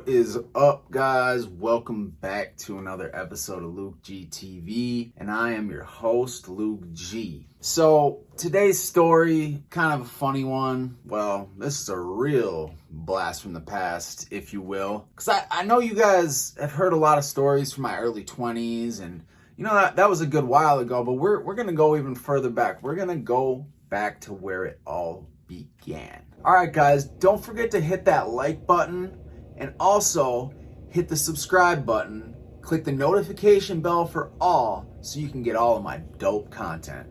What is up, guys? Welcome back to another episode of lukegtv, and I am your host, Luke G. So today's story, kind of a funny one. Well, this is a real blast from the past, if you will, because I know you guys have heard a lot of stories from my early 20s, and you know that was a good while ago, but we're gonna go even further back. We're gonna go back to where it all began. All right, guys, don't forget to hit that like button. And also, hit the subscribe button, click the notification bell for all so you can get all of my dope content.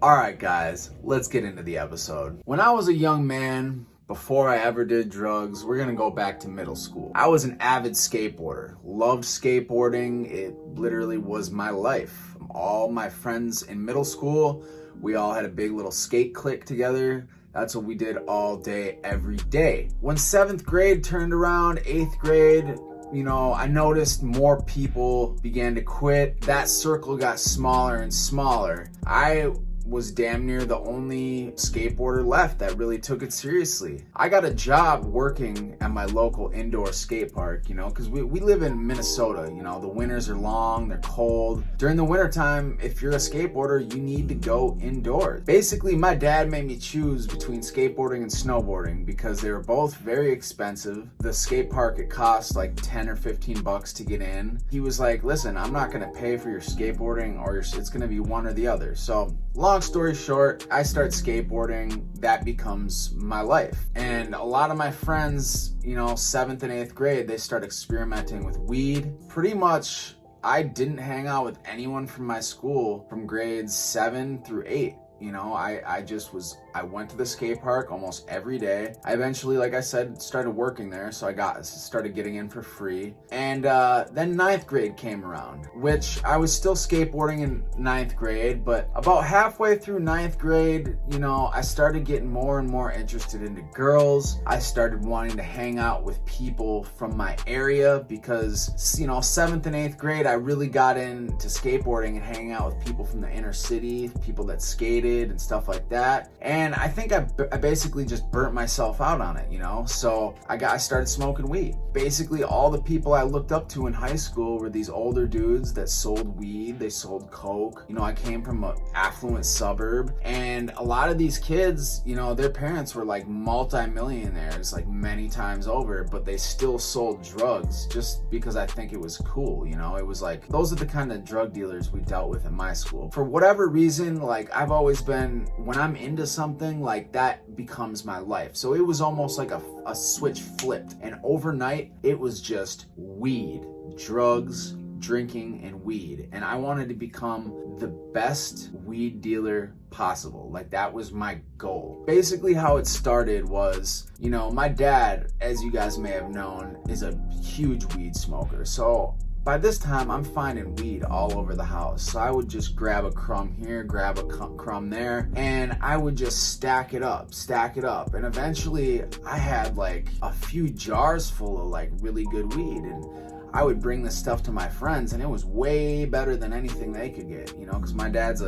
Alright guys, let's get into the episode. When I was a young man, before I ever did drugs, we're gonna go back to middle school. I was an avid skateboarder, loved skateboarding, it literally was my life. All my friends in middle school, we all had a big little skate clique together. That's what we did all day, every day. When 7th grade turned around, 8th grade, I noticed more people began to quit. That circle got smaller and smaller. I was damn near the only skateboarder left that really took it seriously. I got a job working at my local indoor skate park, because we live in Minnesota. The winters are long, they're cold. During the wintertime, if you're a skateboarder, you need to go indoors. Basically, my dad made me choose between skateboarding and snowboarding because they were both very expensive. The skate park, it cost like 10 or 15 bucks to get in. He was like, listen, I'm not gonna pay for your skateboarding it's gonna be one or the other. So long story short, I start skateboarding. That becomes my life. And a lot of my friends, 7th and 8th grade, they start experimenting with weed. Pretty much, I didn't hang out with anyone from my school from grades 7 through 8. I went to the skate park almost every day. I eventually, like I said, started working there, so I started getting in for free. And then 9th grade came around, which I was still skateboarding in 9th grade, but about halfway through 9th grade, I started getting more and more interested into girls. I started wanting to hang out with people from my area because, 7th and 8th grade, I really got into skateboarding and hanging out with people from the inner city, people that skated and stuff like that. And I think I basically just burnt myself out on it, So I started smoking weed. Basically, all the people I looked up to in high school were these older dudes that sold weed, they sold coke. I came from an affluent suburb, and a lot of these kids, their parents were like multi-millionaires, like many times over, but they still sold drugs just because I think it was cool, It was like, those are the kind of drug dealers we dealt with in my school. For whatever reason, like I've always been, when I'm into something, like that becomes my life. So it was almost like a switch flipped, and overnight it was just weed, drugs, drinking, and weed. And I wanted to become the best weed dealer possible. Like that was my goal. Basically how it started was, my dad, as you guys may have known, is a huge weed smoker. So by this time, I'm finding weed all over the house. So I would just grab a crumb here, grab a crumb there, and I would just stack it up. And eventually I had like a few jars full of like really good weed, and I would bring this stuff to my friends, and it was way better than anything they could get, because my dad's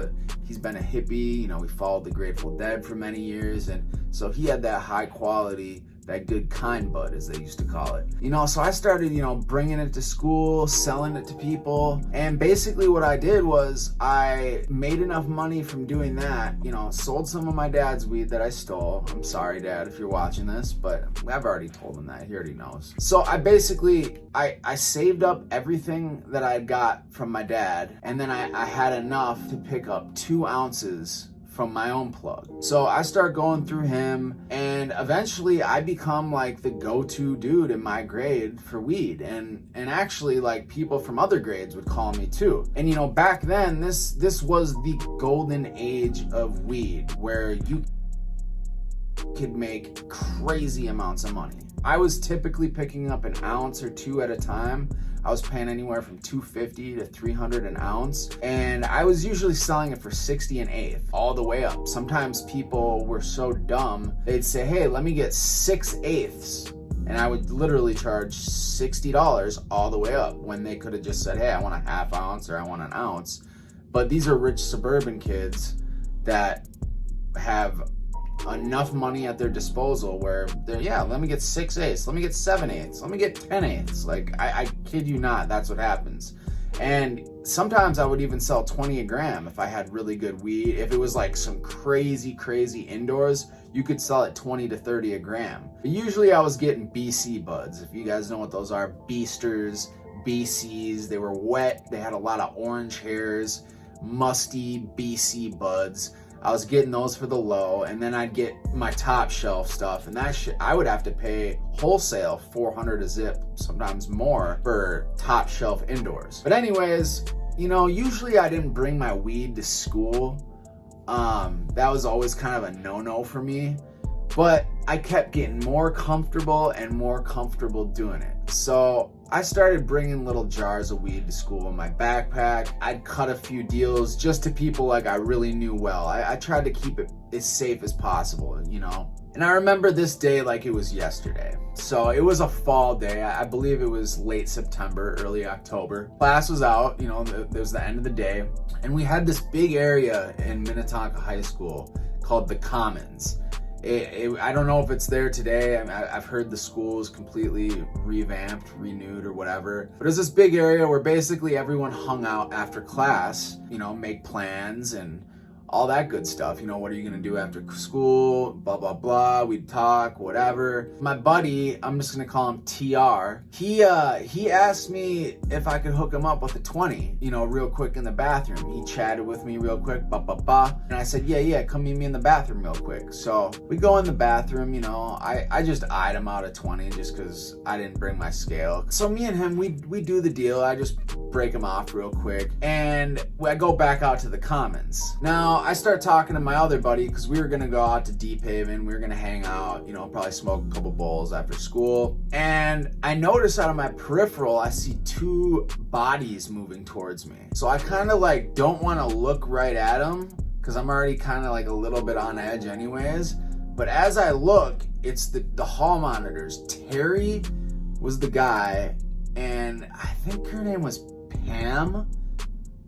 he's been a hippie, he followed the Grateful Dead for many years, and so he had that high quality, that good kind bud, as they used to call it. So I started, bringing it to school, selling it to people. And basically what I did was I made enough money from doing that, sold some of my dad's weed that I stole. I'm sorry, Dad, if you're watching this, but I've already told him that. He already knows. So I basically, I saved up everything that I got from my dad, and then I had enough to pick up 2 ounces from my own plug. So I start going through him, and eventually I become like the go-to dude in my grade for weed, and actually like people from other grades would call me too. And back then this was the golden age of weed, where you could make crazy amounts of money. I was typically picking up an ounce or 2 at a time. I was paying anywhere from $250 to $300 an ounce, and I was usually selling it for 60 an eighth, all the way up. Sometimes people were so dumb, they'd say, hey, let me get 6/8, and I would literally charge $60 all the way up, when they could have just said, hey, I want a half ounce or I want an ounce. But these are rich suburban kids that have enough money at their disposal where they're, yeah, let me get 6/8, let me get 7/8, let me get 10/8. Like, I kid you not, that's what happens. And sometimes I would even sell 20 a gram if I had really good weed. If it was like some crazy indoors, you could sell it 20 to 30 a gram. But usually I was getting BC buds. If you guys know what those are, Beasters, BCs, they were wet, they had a lot of orange hairs, musty BC buds. I was getting those for the low, and then I'd get my top shelf stuff, and that shit, I would have to pay wholesale $400 a zip, sometimes more, for top shelf indoors. But anyways, you know, usually I didn't bring my weed to school. That was always kind of a no-no for me, but I kept getting more comfortable and more comfortable doing it. So I started bringing little jars of weed to school in my backpack. I'd cut a few deals just to people like I really knew well. I tried to keep it as safe as possible, you know? And I remember this day like it was yesterday. So it was a fall day. I believe it was late September, early October. Class was out, you know, it was the end of the day. And we had this big area in Minnetonka High School called the Commons. I don't know if it's there today. I mean, I've heard the school is completely revamped, renewed, or whatever. But it's this big area where basically everyone hung out after class, you know, make plans and all that good stuff. You know, what are you gonna do after school? Blah, blah, blah. We'd talk, whatever. My buddy, I'm just gonna call him TR, he asked me if I could hook him up with a 20, you know, real quick in the bathroom. He chatted with me real quick, and I said, yeah, come meet me in the bathroom real quick. So we go in the bathroom, you know, I just eyed him out at 20 just because I didn't bring my scale. So me and him, we do the deal. I just break him off real quick, and I go back out to the Commons. Now, I start talking to my other buddy because we were gonna go out to Deep Haven. We were gonna hang out, you know, probably smoke a couple bowls after school. And I notice out of my peripheral, I see two bodies moving towards me. So I kind of like don't want to look right at them because I'm already kind of like a little bit on edge anyways. But as I look, it's the hall monitors. Terry was the guy, and I think her name was Pam.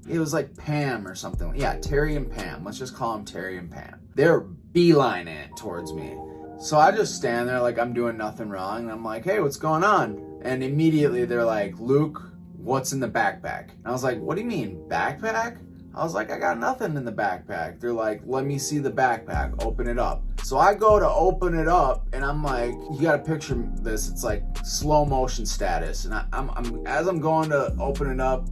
It was like Pam or something. Yeah, Terry and Pam. Let's just call them Terry and Pam. They're beelining it towards me. So I just stand there like I'm doing nothing wrong. And I'm like, hey, what's going on? And immediately they're like, Luke, what's in the backpack? And I was like, what do you mean, backpack? I was like, I got nothing in the backpack. They're like, let me see the backpack. Open it up. So I go to open it up, and I'm like, you gotta picture this. It's like slow motion status. And as I'm going to open it up,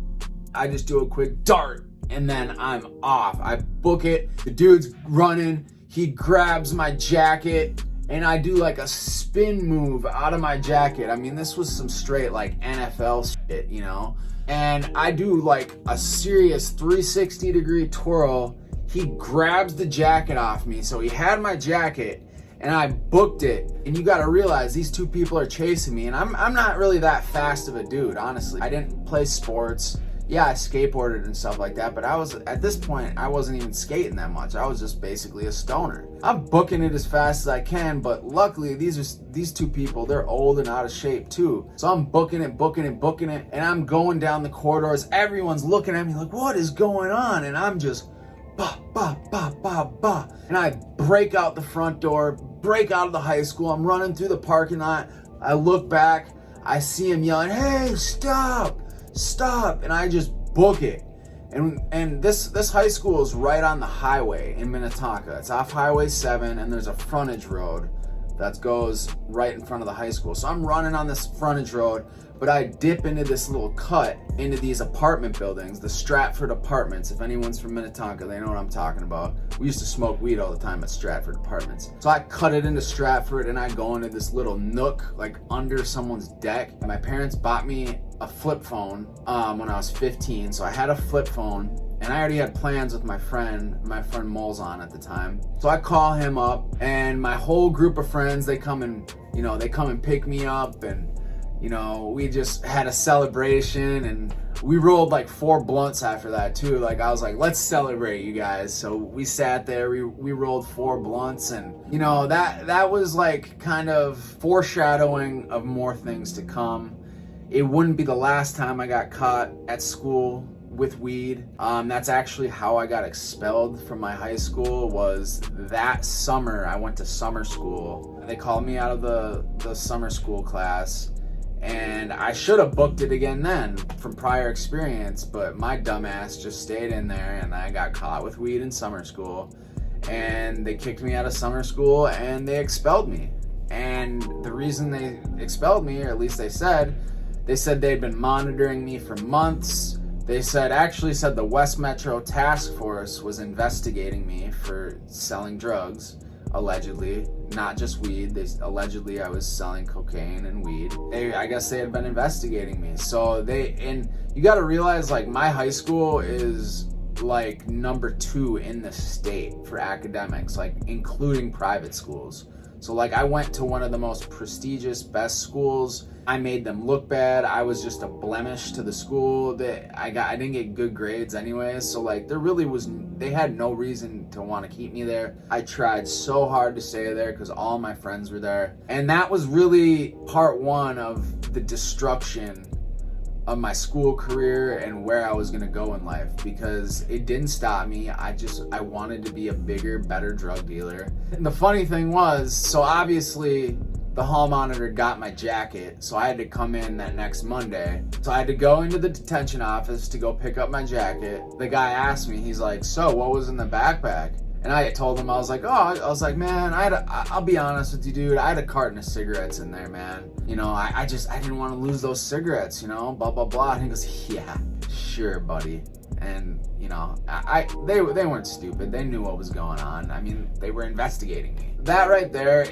I just do a quick dart, and then I'm off. I book it. The dude's running. He grabs my jacket, and I do like a spin move out of my jacket. I mean, this was some straight like NFL shit, you know? And I do like a serious 360-degree twirl. He grabs the jacket off me. So he had my jacket, and I booked it. And you gotta realize these two people are chasing me, and I'm not really that fast of a dude, honestly. I didn't play sports. Yeah, I skateboarded and stuff like that, but at this point, I wasn't even skating that much. I was just basically a stoner. I'm booking it as fast as I can, but luckily these two people, they're old and out of shape too. So I'm booking it, and I'm going down the corridors. Everyone's looking at me like, what is going on? And I'm just, bah, bah, bah, bah, bah. And I break out the front door, break out of the high school. I'm running through the parking lot. I look back, I see him yelling, hey, stop. And I just book it. And this high school is right on the highway in Minnetonka. It's off Highway 7, and there's a frontage road that goes right in front of the high school. So I'm running on this frontage road, but I dip into this little cut into these apartment buildings, the Stratford Apartments. If anyone's from Minnetonka, they know what I'm talking about. We used to smoke weed all the time at Stratford Apartments. So I cut it into Stratford, and I go into this little nook, like under someone's deck. And my parents bought me a flip phone when I was 15. So I had a flip phone, and I already had plans with my friend Molzon at the time. So I call him up, and my whole group of friends, they come and pick me up, and you know, we just had a celebration, and we rolled like 4 blunts after that too. Like I was like, let's celebrate, you guys. So we sat there, we rolled 4 blunts, and you know, that was like kind of foreshadowing of more things to come. It wouldn't be the last time I got caught at school with weed. That's actually how I got expelled from my high school. Was that summer I went to summer school. They called me out of the summer school class, and I should have booked it again then from prior experience, but my dumbass just stayed in there, and I got caught with weed in summer school, and they kicked me out of summer school and they expelled me. And the reason they expelled me, or at least they said they'd been monitoring me for months. They actually said the West Metro Task Force was investigating me for selling drugs, allegedly, not just weed. Allegedly I was selling cocaine and weed. I guess they had been investigating me. So and you got to realize, like, my high school is like number 2 in the state for academics, like including private schools. So like, I went to one of the most prestigious, best schools. I made them look bad. I was just a blemish to the school. I didn't get good grades anyways. So like, they had no reason to want to keep me there. I tried so hard to stay there because all my friends were there. And that was really part 1 of the destruction of my school career and where I was going to go in life, because it didn't stop me. I wanted to be a bigger, better drug dealer. And the funny thing was, so obviously the hall monitor got my jacket, so I had to come in that next Monday. So I had to go into the detention office to go pick up my jacket. The guy asked me, he's like, "So what was in the backpack?" And I told him, I was like, man, I'll be honest with you, dude. I had a carton of cigarettes in there, man. You know, I didn't want to lose those cigarettes, you know, blah, blah, blah. And he goes, "Yeah, sure, buddy." And, you know, they weren't stupid. They knew what was going on. I mean, they were investigating me. That right there,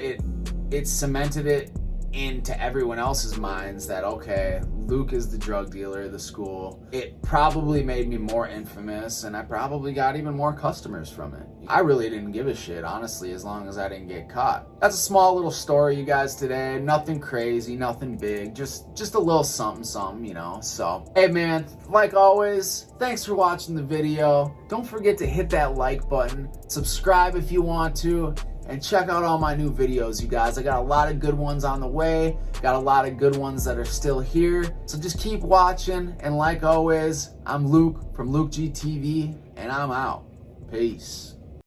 it cemented it into everyone else's minds that, okay, Luke is the drug dealer of the school. It probably made me more infamous, and I probably got even more customers from it. I really didn't give a shit, honestly, as long as I didn't get caught. That's a small little story, you guys, today. Nothing crazy, nothing big, just a little something, you know. So, hey man, like always, thanks for watching the video. Don't forget to hit that like button, subscribe if you want to, and check out all my new videos, you guys. I got a lot of good ones on the way. Got a lot of good ones that are still here. So just keep watching. And like always, I'm Luke from lukegtv, and I'm out. Peace.